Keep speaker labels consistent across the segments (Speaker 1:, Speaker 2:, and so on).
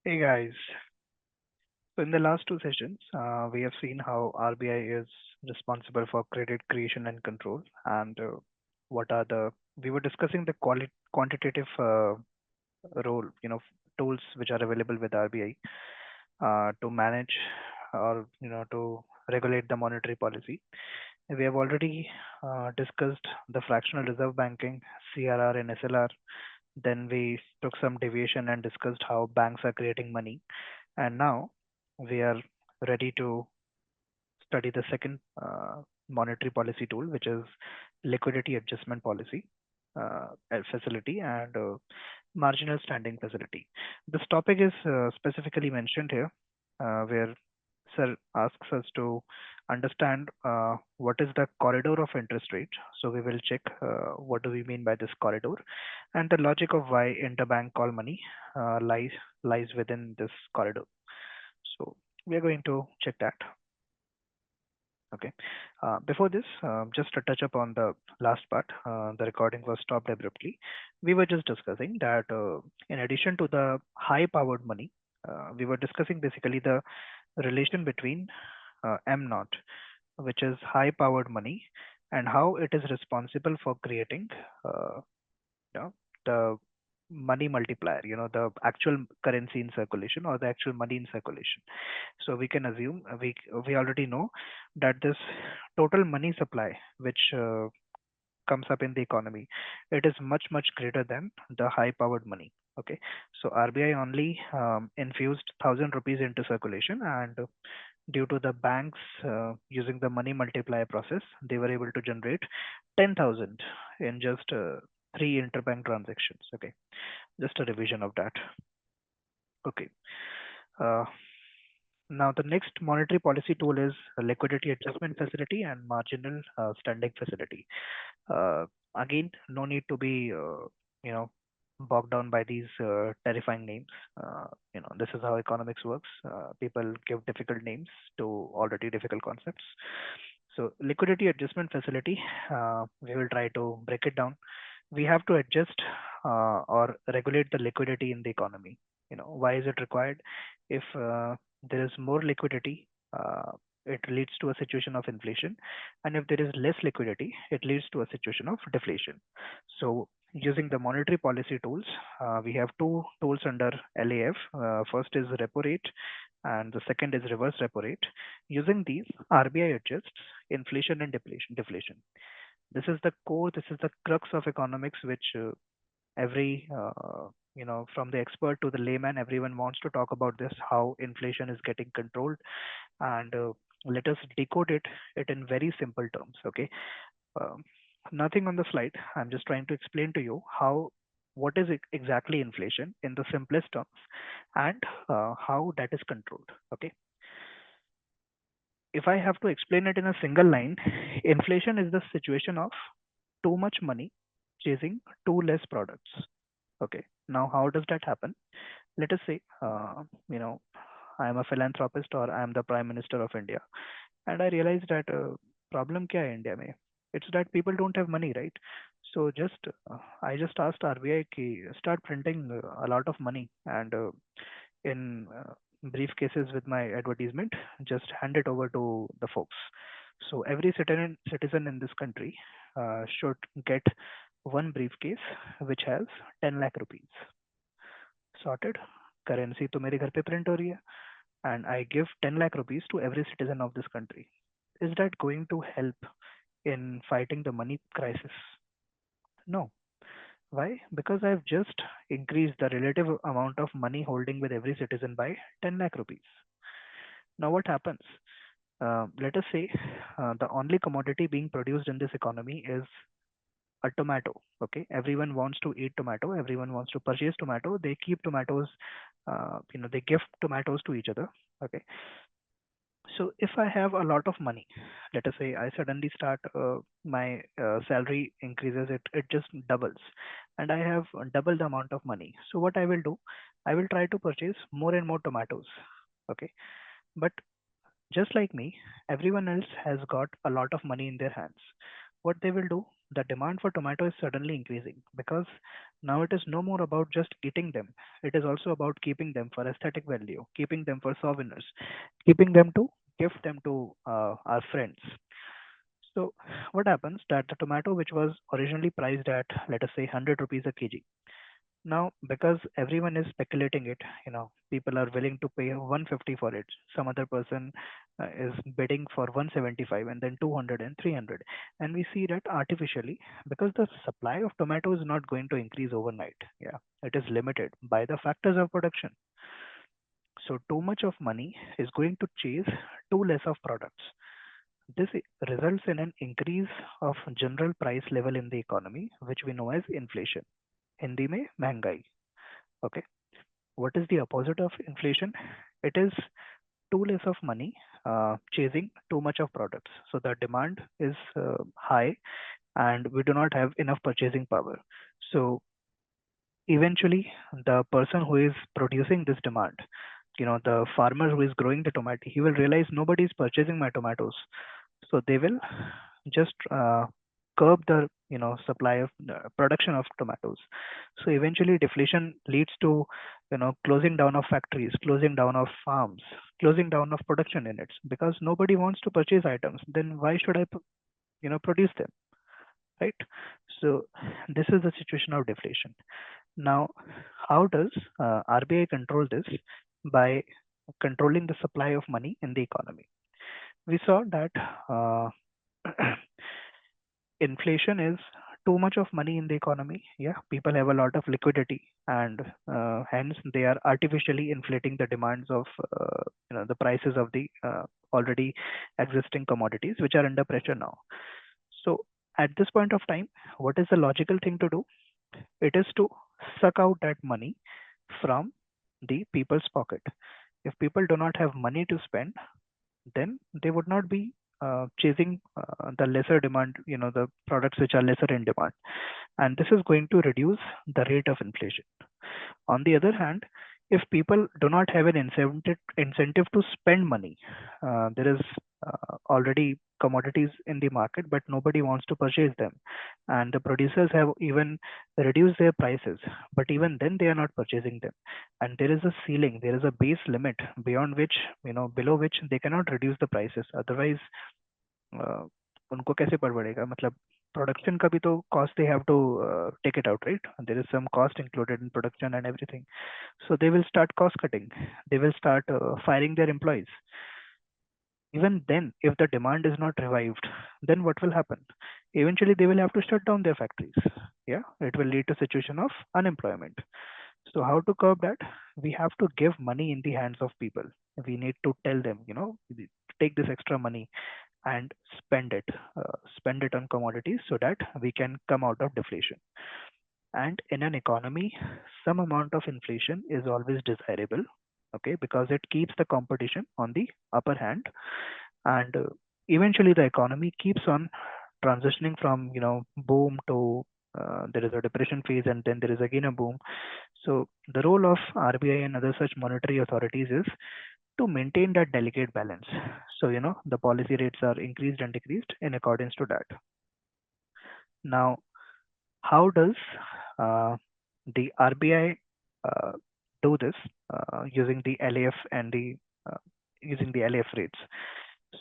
Speaker 1: Hey guys, so in the last two sessions, we have seen how RBI is responsible for credit creation and control, and what are the we were discussing the quantitative role, tools which are available with RBI to manage or to regulate the monetary policy. We have already discussed the fractional reserve banking, CRR and SLR. Then we took some deviation and discussed how banks are creating money. And now we are ready to study the second monetary policy tool, which is liquidity adjustment policy facility and marginal standing facility. This topic is specifically mentioned here, where Sir asks us to understand what is the corridor of interest rate. So we will check what do we mean by this corridor, and the logic of why interbank call money lies within this corridor. So we are going to check that. Okay. Before this, just to touch upon the last part, the recording was stopped abruptly. We were just discussing that in addition to the high-powered money, we were discussing basically the relation between M naught, which is high-powered money, and how it is responsible for creating you know, the money multiplier, the actual currency in circulation or the actual money in circulation. So we can assume we already know that this total money supply, which comes up in the economy, it is much greater than the high powered money. Okay, so RBI only infused 1,000 rupees into circulation, and due to the banks using the money multiplier process, they were able to generate 10,000 in just three interbank transactions. Okay, just a revision of that. Okay. Uh, Now, the next monetary policy tool is a liquidity adjustment facility and marginal standing facility. Uh, Again, no need to be, you know, bogged down by these terrifying names. This is how economics works. People give difficult names to already difficult concepts. So, liquidity adjustment facility, we will try to break it down. We have to adjust or regulate the liquidity in the economy. Why is it required? If there is more liquidity, it leads to a situation of inflation, and if there is less liquidity, it leads to a situation of deflation. So using the monetary policy tools, we have two tools under LAF. First is repo rate, and the second is reverse repo rate. Using these, RBI adjusts inflation and deflation. This is the core, this is the crux of economics, which every from the expert to the layman, everyone wants to talk about this, how inflation is getting controlled. And let us decode it in very simple terms. Okay. um, Nothing on the slide, I'm just trying to explain to you how what is exactly inflation in the simplest terms, and how that is controlled. Okay. If I have to explain it in a single line, inflation is the situation of too much money chasing too less products. Okay. Now, how does that happen? Let us say, I am a philanthropist or I am the Prime Minister of India, and I realize that problem kya hai India mein? It's that people don't have money, right? So I just asked RBI ki start printing a lot of money, and in brief cases with my advertisement, just hand it over to the folks. So every citizen in this country should get one briefcase which has 10 lakh rupees. Sorted. Currency तो मेरे घर पे print हो रही है, and I give 10 lakh rupees to every citizen of this country. Is that going to help in fighting the money crisis? No. Why? Because I've just increased the relative amount of money holding with every citizen by 10 lakh rupees. Now what happens? Let us say the only commodity being produced in this economy is a tomato. Okay, everyone wants to eat tomato, everyone wants to purchase tomato, they keep tomatoes, they gift tomatoes to each other. Okay, so if I have a lot of money, let us say I suddenly start my salary increases, it just doubles, and I have double the amount of money. So what I will do, I will try to purchase more and more tomatoes. Okay, but just like me, everyone else has got a lot of money in their hands. What they will do, the demand for tomato is suddenly increasing because Now it is no more about just eating them. It is also about keeping them for aesthetic value, keeping them for souvenirs, keeping them to gift them to our friends. So what happens that the tomato which was originally priced at, let us say, 100 rupees a kg, now because everyone is speculating it, people are willing to pay 150 for it. Some other person is bidding for 175 and then 200 and 300, and we see that artificially, because the supply of tomato is not going to increase overnight. Yeah, it is limited by the factors of production. So too much of money is going to chase too less of products. This results in an increase of general price level in the economy, which we know as inflation. Hindi में महंगाई. Okay. What is the opposite of inflation? It is too less of money chasing too much of products. So the demand is high and we do not have enough purchasing power. So eventually, the person who is producing this demand, the farmer who is growing the tomato, he will realize nobody is purchasing my tomatoes. So they will just curb the supply of production of tomatoes. So eventually deflation leads to closing down of factories, closing down of farms, closing down of production units, because nobody wants to purchase items. Then why should I produce them, right? So this is the situation of deflation. Now, how does RBI control this? By controlling the supply of money in the economy. We saw that uh, inflation is too much of money in the economy. Yeah, people have a lot of liquidity, and hence they are artificially inflating the demands of the prices of the already existing commodities, which are under pressure now. So at this point of time, what is the logical thing to do? It is to suck out that money from the people's pocket. If people do not have money to spend, then they would not be chasing the lesser demand, the products which are lesser in demand. And this is going to reduce the rate of inflation. On the other hand, if people do not have an incentive to spend money, there is already commodities in the market, but nobody wants to purchase them, and the producers have even reduced their prices, but even then they are not purchasing them, and there is a ceiling, there is a base limit beyond which, below which they cannot reduce the prices. Otherwise, uh, उनको कैसे पड़ मतलब production का भी तो cost they have to take it out, right? There is some cost included in production and everything. So they will start cost cutting. They will start firing their employees. Even then, if the demand is not revived, then what will happen? Eventually, they will have to shut down their factories. Yeah, it will lead to situation of unemployment. So how to curb that? We have to give money in the hands of people. We need to tell them, take this extra money and spend it on commodities so that we can come out of deflation. And in an economy, some amount of inflation is always desirable, okay, because it keeps the competition on the upper hand, and eventually the economy keeps on transitioning from boom to there is a depression phase and then there is again a boom. So the role of RBI and other such monetary authorities is to maintain that delicate balance. So the policy rates are increased and decreased in accordance to that. Now, how does the RBI uh, do this using the LAF and the using the LAF rates?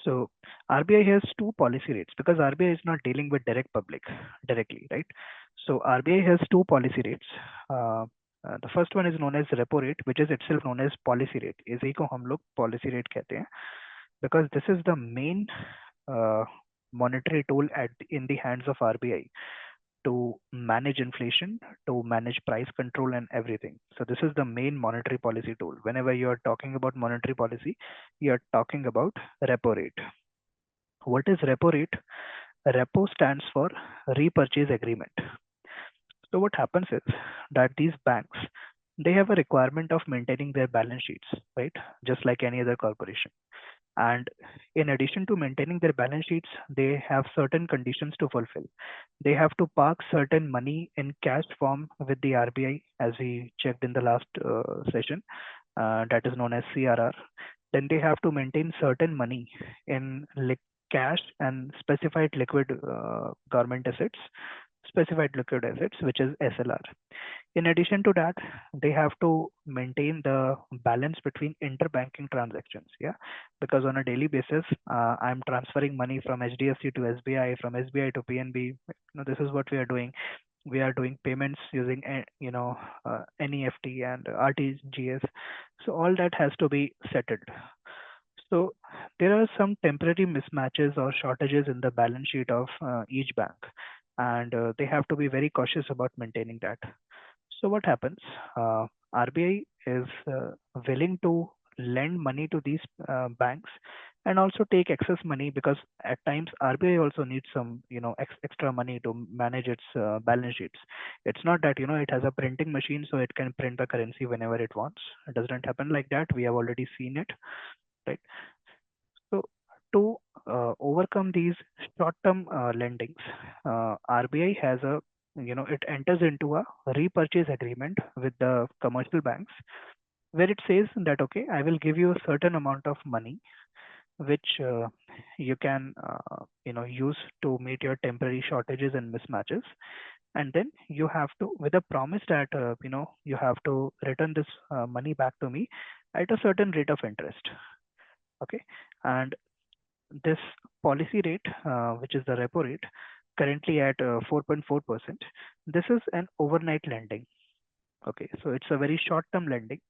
Speaker 1: So RBI has two policy rates because RBI is not dealing with direct public directly, right? So RBI has two policy rates. The first one is known as repo rate, which is itself known as policy rate. इसी को हम लोग policy rate कहते हैं because this is the main uh, monetary tool in the hands of RBI to manage inflation, to manage price control and everything. So this is the main monetary policy tool. Whenever you are talking about monetary policy, you are talking about repo rate. What is repo rate? Repo stands for repurchase agreement. So what happens is that these banks, they have a requirement of maintaining their balance sheets, right? Just like any other corporation. And in addition to maintaining their balance sheets, they have certain conditions to fulfill. They have to park certain money in cash form with the RBI, as we checked in the last session, that is known as CRR. Then they have to maintain certain money in cash and specified liquid government assets. specified liquid assets, which is SLR. In addition to that, they have to maintain the balance between interbanking transactions. Yeah, because on a daily basis, I'm transferring money from HDFC to SBI, from SBI to PNB. This is what we are doing. We are doing payments using NEFT and RTGS. So all that has to be settled. So there are some temporary mismatches or shortages in the balance sheet of each bank, and they have to be very cautious about maintaining that. So what happens? RBI is willing to lend money to these banks and also take excess money, because at times RBI also needs some extra money to manage its balance sheets. It's not that it has a printing machine so it can print the currency whenever it wants. It doesn't happen like that. We have already seen it, right? So to overcome these short-term lendings, RBI has it enters into a repurchase agreement with the commercial banks, where it says that, okay, I will give you a certain amount of money which you can use to meet your temporary shortages and mismatches, and then you have to, with a promise that you have to return this money back to me at a certain rate of interest. Okay, and this policy rate, which is the repo rate, currently at 4.4%. This is an overnight lending. Okay, so it's a very short-term lending,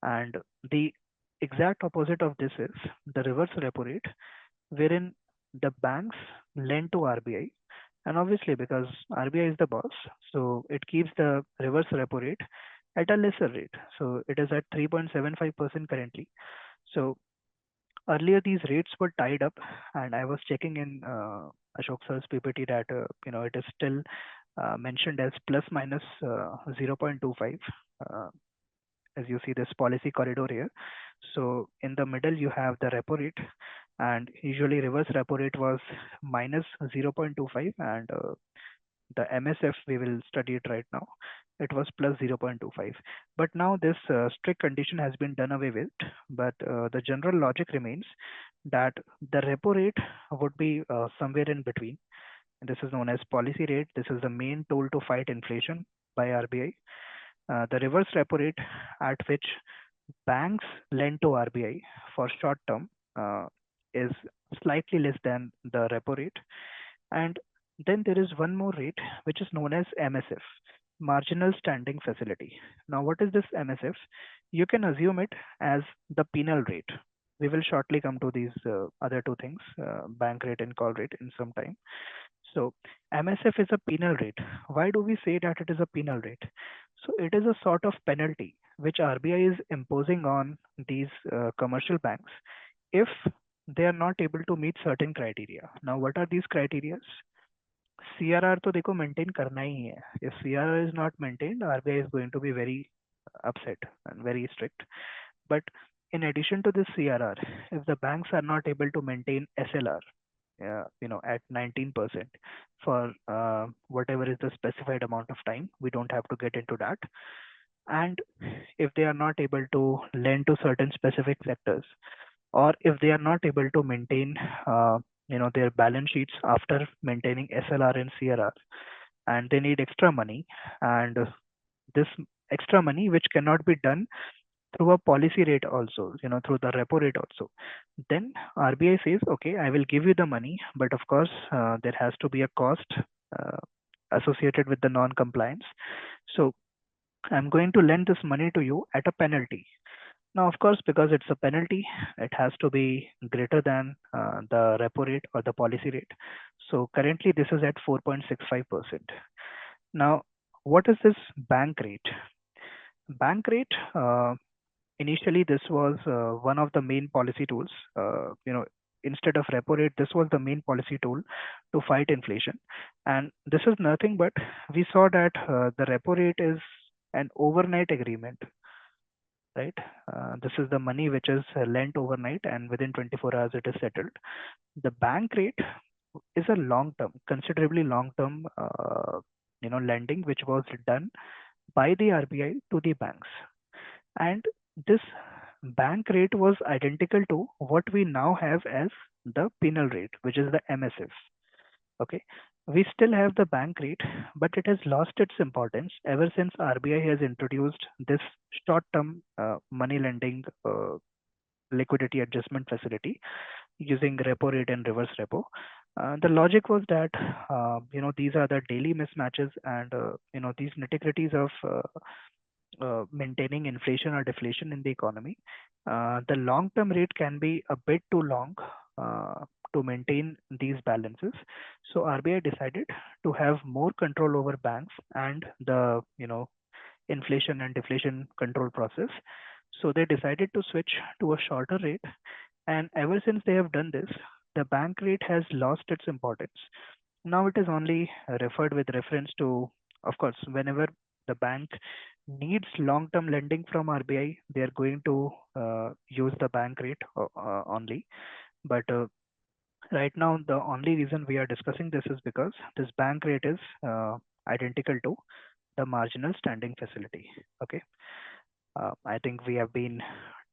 Speaker 1: and the exact opposite of this is the reverse repo rate, wherein the banks lend to RBI, and obviously because RBI is the boss, so it keeps the reverse repo rate at a lesser rate. So it is at 3.75% currently. So earlier these rates were tied up, and I was checking in Ashok sir's PPT that it is still mentioned as plus minus 0.25, uh, as you see this policy corridor here. So in the middle you have the repo rate, and usually reverse repo rate was minus 0.25, and the MSF we will study it right now. It was plus 0.25. But now this strict condition has been done away with. But the general logic remains that the repo rate would be somewhere in between. This is known as policy rate. This is the main tool to fight inflation by RBI. The reverse repo rate, at which banks lend to RBI for short term, is slightly less than the repo rate. And then there is one more rate, which is known as MSF, Marginal Standing Facility. Now, what is this MSF? You can assume it as the penal rate. We will shortly come to these other two things, bank rate and call rate, in some time. So, MSF is a penal rate. Why do we say that it is a penal rate? So, it is a sort of penalty which RBI is imposing on these commercial banks if they are not able to meet certain criteria. Now, what are these criteria? CRR तो देखो maintain करना ही है. If CRR is not maintained, RBI is going to be very upset and very strict. But in addition to this CRR, if the banks are not able to maintain SLR, at 19% for whatever is the specified amount of time, we don't have to get into that. And if they are not able to lend to certain specific sectors, or if they are not able to maintain their balance sheets after maintaining SLR and CRR, and they need extra money, and this extra money which cannot be done through a policy rate also, through the repo rate also, then RBI says, okay, I will give you the money, but of course there has to be a cost uh, associated with the non-compliance. So I'm going to lend this money to you at a penalty. Now, of course, because it's a penalty, it has to be greater than the repo rate or the policy rate. So currently, this is at 4.65%. Now, what is this bank rate? Bank rate, initially, this was one of the main policy tools. Instead of repo rate, this was the main policy tool to fight inflation. And this is nothing but we saw that the repo rate is an overnight agreement, right? This is the money which is lent overnight, and within 24 hours it is settled. The bank rate is a long term, considerably long term, lending which was done by the RBI to the banks. And this bank rate was identical to what we now have as the penal rate, which is the MSF. Okay. We still have the bank rate, but it has lost its importance ever since RBI has introduced this short-term money lending liquidity adjustment facility using repo rate and reverse repo. The logic was that these are the daily mismatches and these nitty-gritties of maintaining inflation or deflation in the economy. The long-term rate can be a bit too long uh, to maintain these balances. So RBI decided to have more control over banks and the inflation and deflation control process. So they decided to switch to a shorter rate, and ever since they have done this, the bank rate has lost its importance. Now it is only referred with reference to, of course, whenever the bank needs long-term lending from RBI, they are going to use the bank rate only. But right now, the only reason we are discussing this is because this bank rate is identical to the marginal standing facility. Okay. I think we have been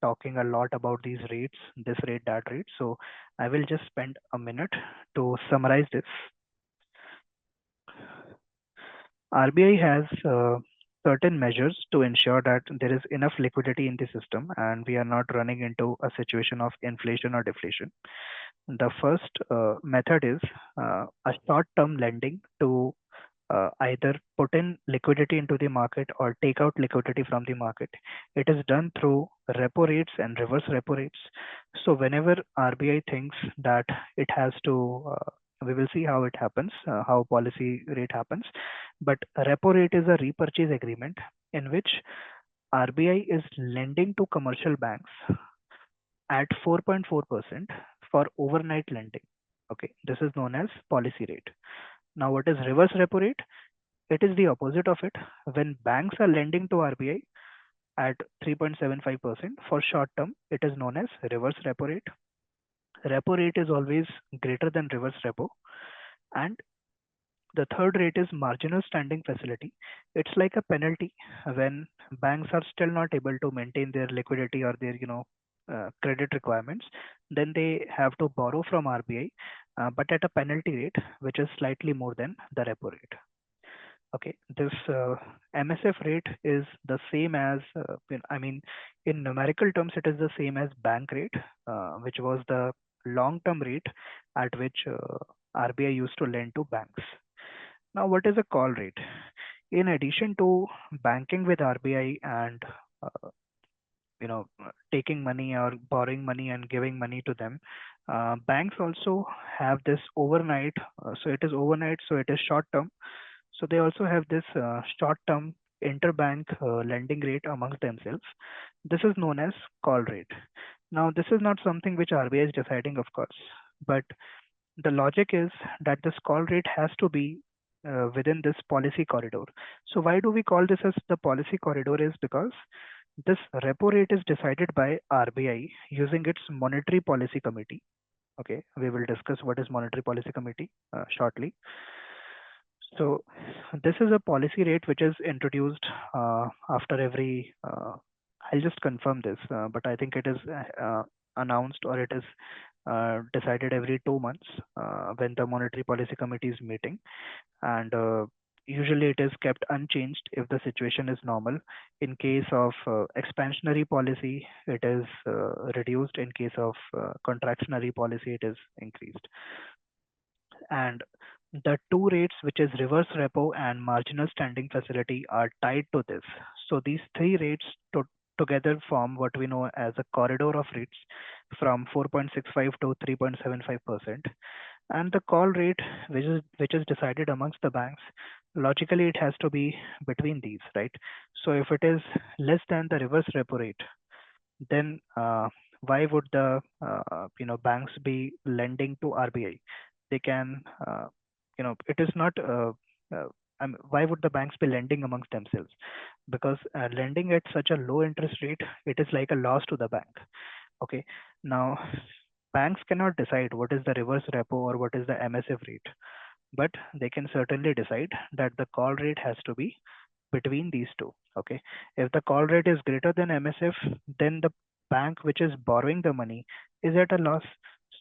Speaker 1: talking a lot about these rates, this rate, that rate. So I will just spend a minute to summarize this. RBI has certain measures to ensure that there is enough liquidity in the system and we are not running into a situation of inflation or deflation. The first method is a short term lending to either put in liquidity into the market or take out liquidity from the market. It is done through repo rates and reverse repo rates. So whenever RBI thinks that it has to, we will see how it happens, how policy rate happens. But repo rate is a repurchase agreement in which RBI is lending to commercial banks at 4.4% for overnight lending. Okay, this is known as policy rate. Now, what is reverse repo rate? It is the opposite of it. When banks are lending to RBI at 3.75% for short term, it is known as reverse repo rate. Repo rate is always greater than reverse repo. And the third rate is marginal standing facility. It's like a penalty when banks are still not able to maintain their liquidity or their, credit requirements. Then they have to borrow from RBI, but at a penalty rate, which is slightly more than the repo rate. Okay, this MSF rate is the same as, I mean, in numerical terms, it is the same as bank rate, which was the long-term rate at which RBI used to lend to banks. Now, what is a call rate? In addition to banking with RBI and taking money or borrowing money and giving money to them, banks also have this overnight. So it is overnight, so it is short term. So they also have this short-term interbank lending rate amongst themselves. This is known as call rate. Now, this is not something which RBI is deciding, of course, but the logic is that this call rate has to be within this policy corridor. So why do we call this as the policy corridor is because this repo rate is decided by RBI using its monetary policy committee. Okay, we will discuss what is monetary policy committee shortly. So this is a policy rate which is introduced after every. I'll just confirm this, but I think it is announced or it is decided every 2 months when the monetary policy committee is meeting, and usually it is kept unchanged if the situation is normal. In case of expansionary policy, it is reduced. In case of contractionary policy, it is increased. And the two rates, which is reverse repo and marginal standing facility, are tied to this. So these three rates together form what we know as a corridor of rates from 4.65 to 3.75%. And the call rate, which is decided amongst the banks, logically it has to be between these, right? So if it is less than the reverse repo rate, then why would the banks be lending to RBI? They can, it is not. Why would the banks be lending amongst themselves? Because lending at such a low interest rate, it is like a loss to the bank. Okay, now banks cannot decide what is the reverse repo or what is the MSF rate, but they can certainly decide that the call rate has to be between these two. Okay, if the call rate is greater than MSF, then the bank which is borrowing the money is at a loss.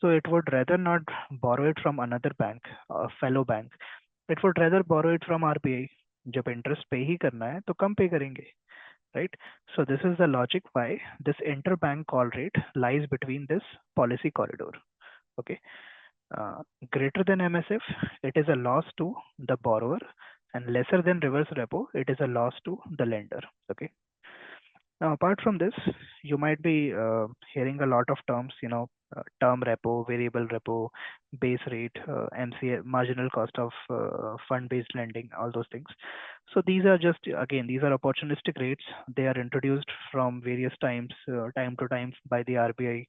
Speaker 1: So it would rather not borrow it from another bank, a fellow bank. It would rather borrow it from RBI. जब interest पे ही करना है तो कम पे करेंगे, right? So this is the logic why this interbank call rate lies between this policy corridor. Okay, uh, greater than MSF, it is a loss to the borrower, and lesser than reverse repo, it is a loss to the lender. Okay. Now, apart from this, you might be hearing a lot of terms, term repo, variable repo, base rate, MCA, marginal cost of fund-based lending, all those things. So these are just, again, these are opportunistic rates. They are introduced from various times, time to time by the RBI.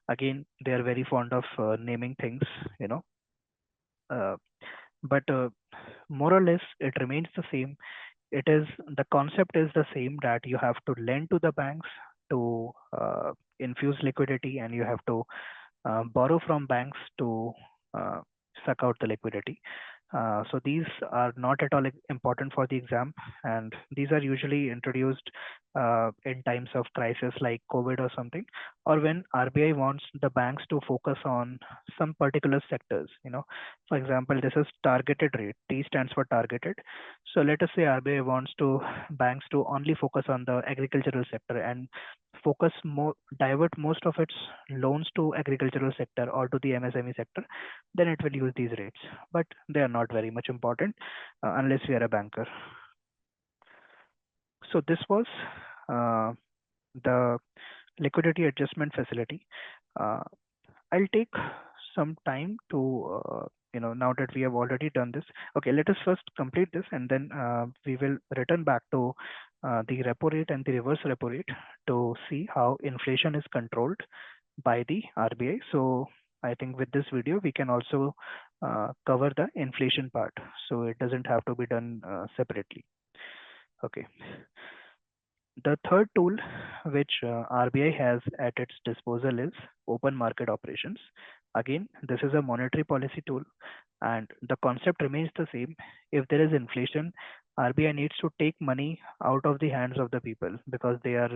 Speaker 1: Again, they are very fond of naming things, you know. Uh, but more or less, it remains the same. It is the concept is the same, that you have to lend to the banks to infuse liquidity, and you have to borrow from banks to uh, suck out the liquidity. So these are not at all important for the exam, and these are usually introduced in times of crisis like COVID or something, or when RBI wants the banks to focus on some particular sectors. For example, this is targeted rate. T stands for targeted. So let us say RBI wants to banks to only focus on the agricultural sector and divert most of its loans to agricultural sector or to the MSME sector, then it will use these rates. But they are not very much important unless we are a banker. So this was uh, the liquidity adjustment facility. Uh, I'll take some time to, now that we have already done this. Okay, let us first complete this, and then we will return back to the repo rate and the reverse repo rate to see how inflation is controlled by the RBI. So I think with this video, we can also cover the inflation part. So it doesn't have to be done separately. Okay. The third tool which RBI has at its disposal is open market operations. Again, this is a monetary policy tool, and the concept remains the same. If there is inflation, RBI needs to take money out of the hands of the people because they are,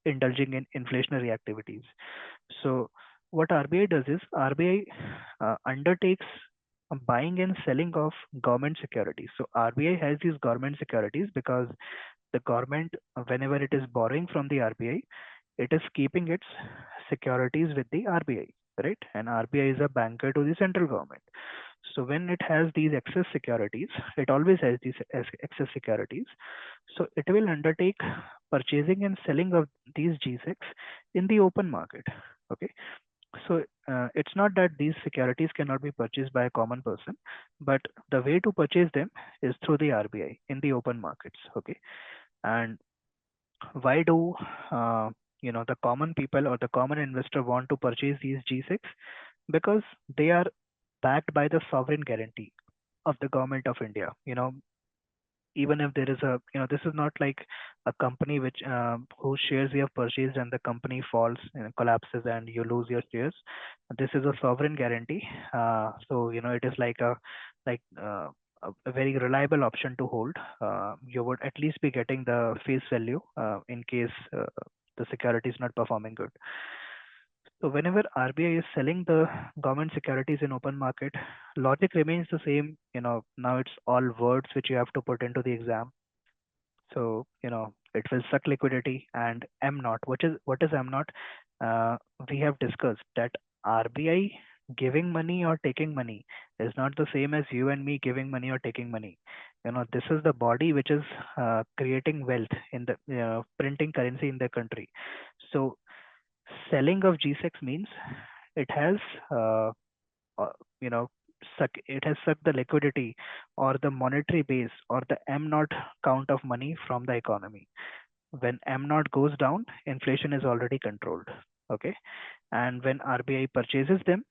Speaker 1: indulging in inflationary activities. So, what RBI does is RBI undertakes buying and selling of government securities. So RBI has these government securities because the government, whenever it is borrowing from the RBI, it is keeping its securities with the RBI, right? And RBI is a banker to the central government. So when it has these excess securities, it always has these excess securities. So it will undertake purchasing and selling of these G-SECs in the open market. Okay. So it's not that these securities cannot be purchased by a common person, but the way to purchase them is through the RBI in the open markets. Okay. And why do the common people or the common investor want to purchase these G-SECs? Because they are backed by the sovereign guarantee of the government of India. Even if there is this is not like a company which whose shares you have purchased and the company falls and collapses and you lose your shares. This is a sovereign guarantee. So it is like like uh, a very reliable option to hold. You would at least be getting the face value in case the security is not performing good. So whenever RBI is selling the government securities in open market, logic remains the same. Now it's all words which you have to put into the exam. So it will suck liquidity and M naught. What is M naught? We have discussed that RBI giving money or taking money is not the same as you and me giving money or taking money. This is the body which is creating wealth in the printing currency in the country. So selling of G6 means it has uh, uh, you know it has sucked the liquidity or the monetary base or the M naught count of money from the economy. When M naught goes down, inflation is already controlled. Okay, and when RBI purchases them,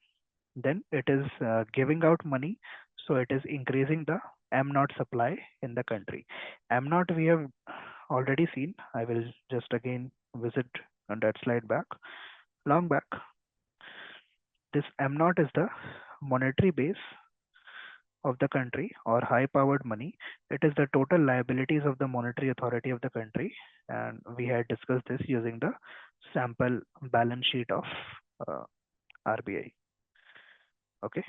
Speaker 1: then it is giving out money, so it is increasing the M naught supply in the country. M naught we have already seen. I will just again visit on that slide back, long back. This M naught is the monetary base of the country or high powered money. It is the total liabilities of the monetary authority of the country. And we had discussed this using the sample balance sheet of uh, RBI. Okay.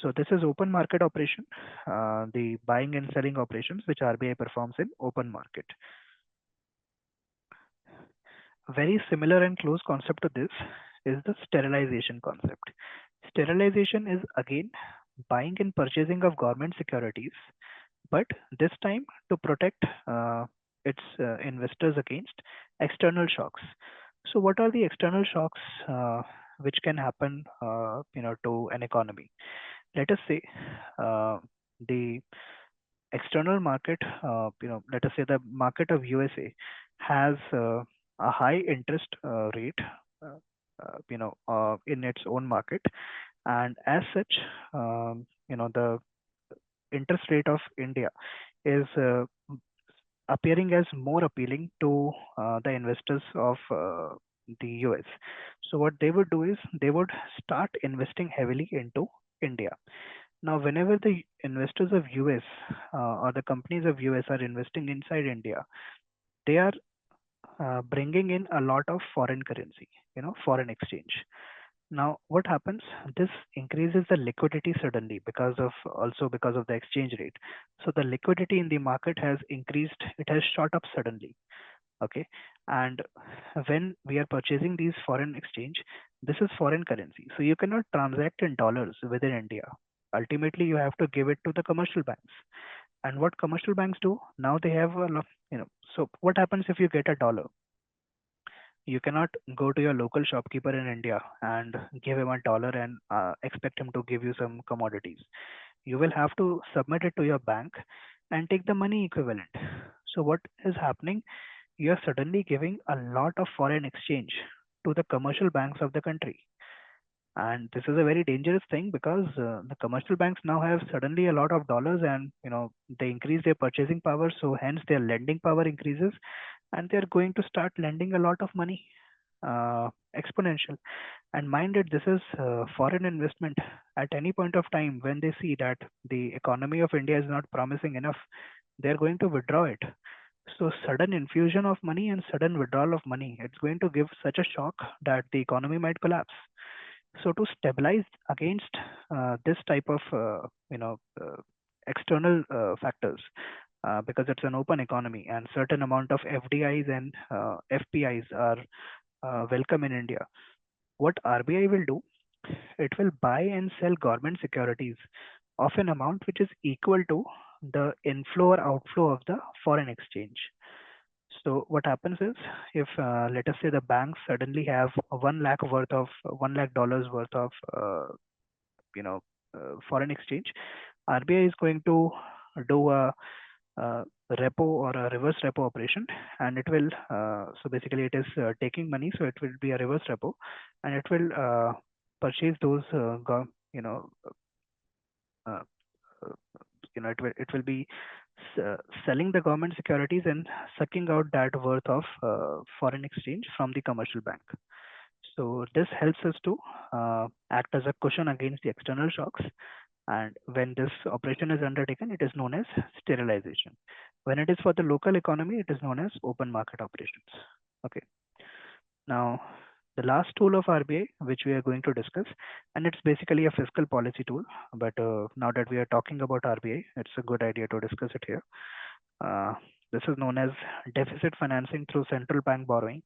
Speaker 1: So this is open market operation, the buying and selling operations which RBI performs in open market. Very similar and close concept to this is the sterilization concept. Sterilization is again buying and purchasing of government securities, but this time to protect its investors against external shocks. So, what are the external shocks which can happen, to an economy? Let us say uh, the external market, let us say the market of USA has a high interest rate, in its own market, and as such, the interest rate of India is appearing as more appealing to the investors of the US. So what they would do is they would start investing heavily into India. Now, whenever the investors of US or the companies of US are investing inside India, they are bringing in a lot of foreign currency, foreign exchange. Now, what happens? This increases the liquidity suddenly because of the exchange rate. So the liquidity in the market has increased. It has shot up suddenly. Okay, and when we are purchasing these foreign exchange, this is foreign currency. So you cannot transact in dollars within India. Ultimately, you have to give it to the commercial banks. And what commercial banks do now? They have a lot. So what happens if you get a dollar? You cannot go to your local shopkeeper in India and give him a dollar and expect him to give you some commodities. You will have to submit it to your bank and take the money equivalent. So what is happening? You are suddenly giving a lot of foreign exchange to the commercial banks of the country. And this is a very dangerous thing because the commercial banks now have suddenly a lot of dollars, and they increase their purchasing power, so hence their lending power increases, and they're going to start lending a lot of money, exponential. And mind it, this is foreign investment. At any point of time when they see that the economy of India is not promising enough, they're going to withdraw it. So sudden infusion of money and sudden withdrawal of money, it's going to give such a shock that the economy might collapse. So to stabilize against this type of external factors, because it's an open economy and certain amount of FDIs and FPIs are welcome in India. What RBI will do, it will buy and sell government securities of an amount which is equal to the inflow or outflow of the foreign exchange. So what happens is, if let us say the banks suddenly have 1 lakh worth of $1 lakh worth of you know foreign exchange, RBI is going to do a repo or a reverse repo operation, and it will so basically it is taking money, so it will be a reverse repo, and it will purchase those uh, uh, it will be selling the government securities and sucking out that worth of foreign exchange from the commercial bank. So this helps us to act as a cushion against the external shocks. And when this operation is undertaken, it is known as sterilization. When it is for the local economy, it is known as open market operations. Okay. Now, the last tool of RBI, which we are going to discuss, and it's basically a fiscal policy tool. But now that we are talking about RBI, it's a good idea to discuss it here. Uh, this is known as deficit financing through central bank borrowing.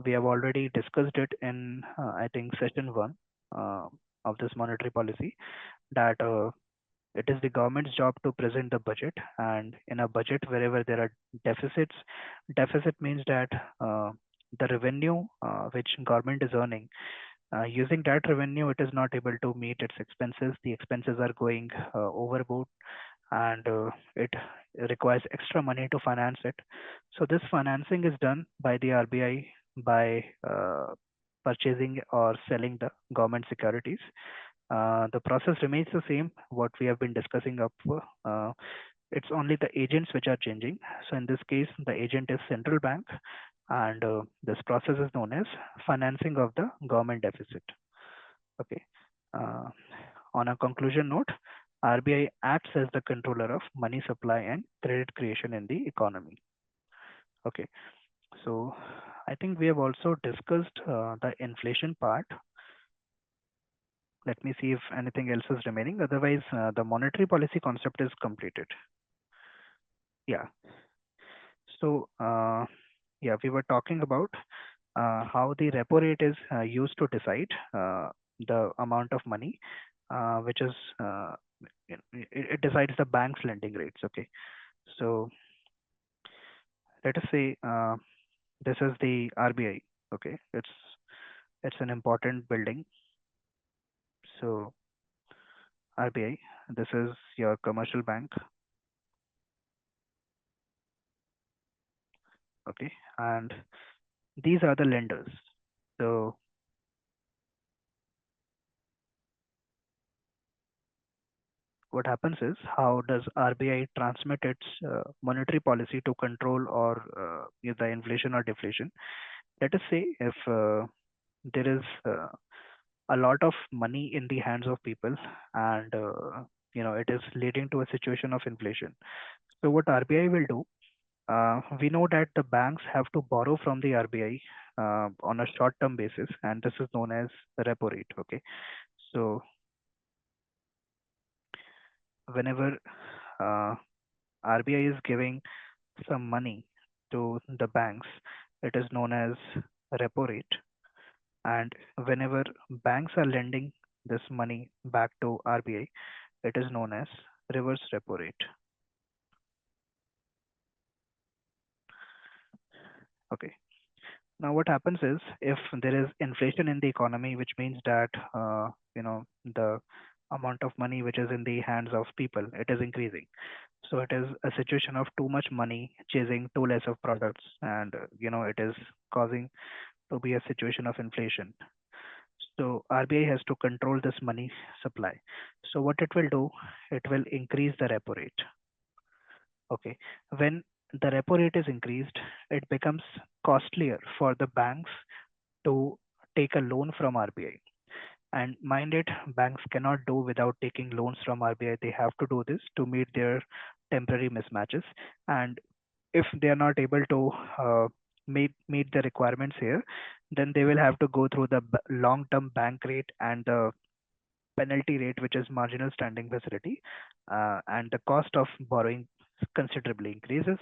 Speaker 1: We have already discussed it in, I think, session one uh, of this monetary policy, that it is the government's job to present the budget, and in a budget, wherever there are deficits, deficit means that the revenue which government is earning, using that revenue, it is not able to meet its expenses. The expenses are going overboard, and it requires extra money to finance it. So this financing is done by the RBI by purchasing or selling the government securities. The process remains the same, what we have been discussing up. It's only the agents which are changing. So in this case, the agent is central bank, and this process is known as financing of the government deficit. Okay. Uh, on a conclusion note, RBI acts as the controller of money supply and credit creation in the economy. Okay. So I think we have also discussed the inflation part. Let me see if anything else is remaining. Otherwise, the monetary policy concept is completed. Yeah. So, yeah, we were talking about how the repo rate is used to decide the amount of money, which is it decides the bank's lending rates. Okay. So let us say this is the RBI. Okay, it's an important building. So RBI, this is your commercial bank. Okay, and these are the lenders. So what happens is, how does RBI transmit its monetary policy to control or the inflation or deflation? Let us say if there is a lot of money in the hands of people, and it is leading to a situation of inflation. So what RBI will do, we know that the banks have to borrow from the RBI on a short-term basis, and this is known as the repo rate. Okay, so whenever RBI is giving some money to the banks, it is known as repo rate. And whenever banks are lending this money back to RBI, it is known as reverse repo rate. Okay. Now what happens is, if there is inflation in the economy, which means that the amount of money which is in the hands of people, it is increasing. So it is a situation of too much money chasing too less of products, and it is causing to be a situation of inflation. So RBI has to control this money supply. So what it will do, it will increase the repo rate. Okay. When the repo rate is increased, it becomes costlier for the banks to take a loan from RBI. And mind it, banks cannot do without taking loans from RBI. They have to do this to meet their temporary mismatches. And if they are not able to meet the requirements here, then they will have to go through the long-term bank rate and the penalty rate, which is marginal standing facility, and the cost of borrowing considerably increases.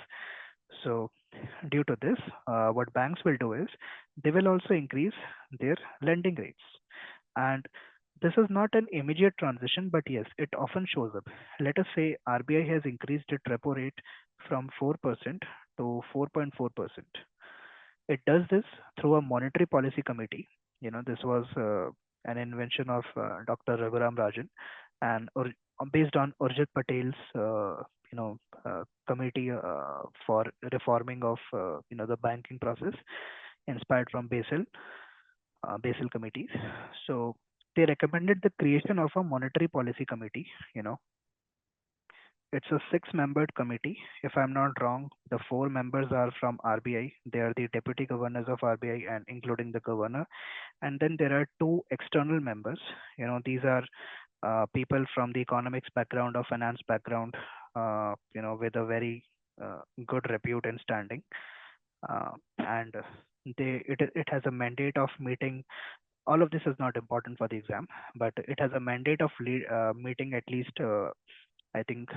Speaker 1: So, due to this, what banks will do is they will also increase their lending rates. And this is not an immediate transition, but yes, it often shows up. Let us say RBI has increased its repo rate from 4% to 4.4%. It does this through a monetary policy committee. This was an invention of Dr. Raghuram Rajan, and based on Urjit Patel's committee for reforming of the banking process, inspired from Basel committees. So they recommended the creation of a monetary policy committee. It's a six-membered committee. If I'm not wrong, the four members are from RBI. They are the deputy governors of RBI, and including the governor. And then there are two external members. These are people from the economics background or finance background, with a very good repute and standing. And it has a mandate of meeting. All of this is not important for the exam, but it has a mandate of meeting at least, I think,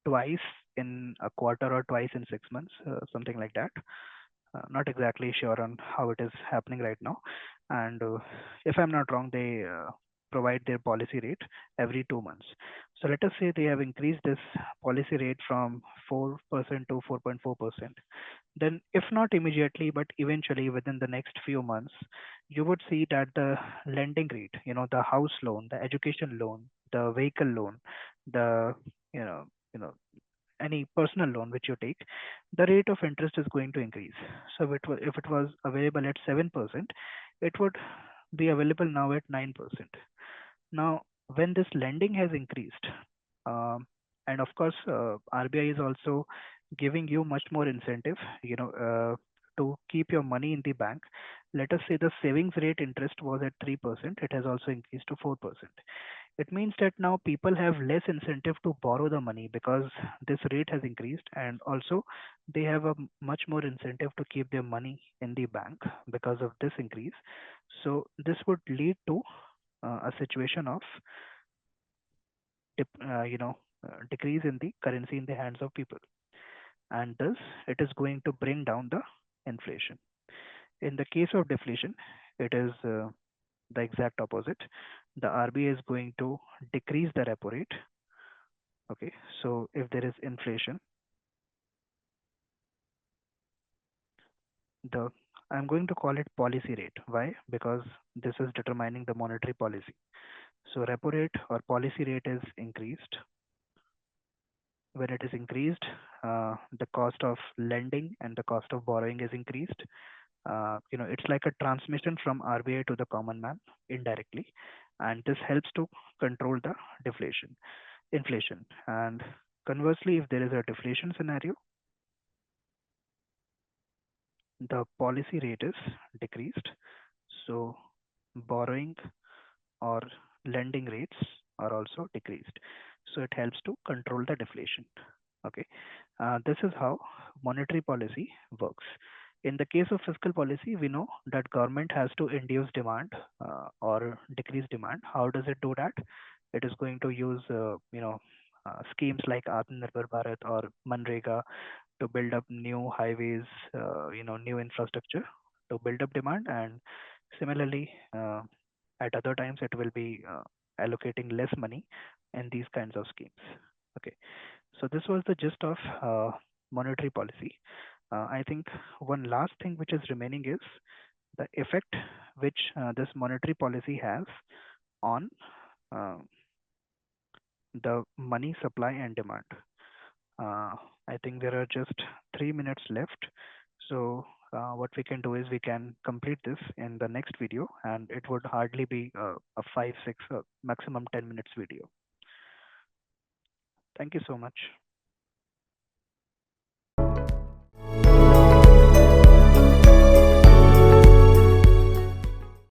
Speaker 1: twice in a quarter or twice in 6 months, something like that. Not exactly sure on how it is happening right now. And if I'm not wrong, they provide their policy rate every 2 months. So let us say they have increased this policy rate from 4% to 4.4%. Then, if not immediately, but eventually within the next few months, you would see that the lending rate, the house loan, the education loan, the vehicle loan, the you know, you know, any personal loan which you take, the rate of interest is going to increase. So if it was available at 7%, it would be available now at 9%. Now, when this lending has increased, um, and of course, RBI is also giving you much more incentive, to keep your money in the bank. Let us say the savings rate interest was at 3%, it has also increased to 4%. It means that now people have less incentive to borrow the money because this rate has increased, and also they have a much more incentive to keep their money in the bank because of this increase. So this would lead to a situation of decrease in the currency in the hands of people, and thus it is going to bring down the inflation. In the case of deflation, it is the exact opposite. The RBI is going to decrease the repo rate. Okay, so if there is inflation, the I'm going to call it policy rate. Why? Because this is determining the monetary policy. So repo rate or policy rate is increased. When it is increased, the cost of lending and the cost of borrowing is increased. It's like a transmission from RBI to the common man indirectly, and this helps to control the inflation. And conversely, if there is a deflation scenario, the policy rate is decreased. So borrowing or lending rates are also decreased. So it helps to control the deflation. Okay, this is how monetary policy works. In the case of fiscal policy, we know that government has to induce demand or decrease demand. How does it do that? It is going to use, schemes like Atmanirbhar Bharat or Manrega to build up new highways, new infrastructure to build up demand. And similarly, at other times, it will be allocating less money in these kinds of schemes. Okay, so this was the gist of monetary policy. I think one last thing which is remaining is the effect which this monetary policy has on uh, the money supply and demand. Uh, I think there are just 3 minutes left. So what we can do is we can complete this in the next video, and it would hardly be a 5, 6, maximum 10 minutes video. Thank you so much.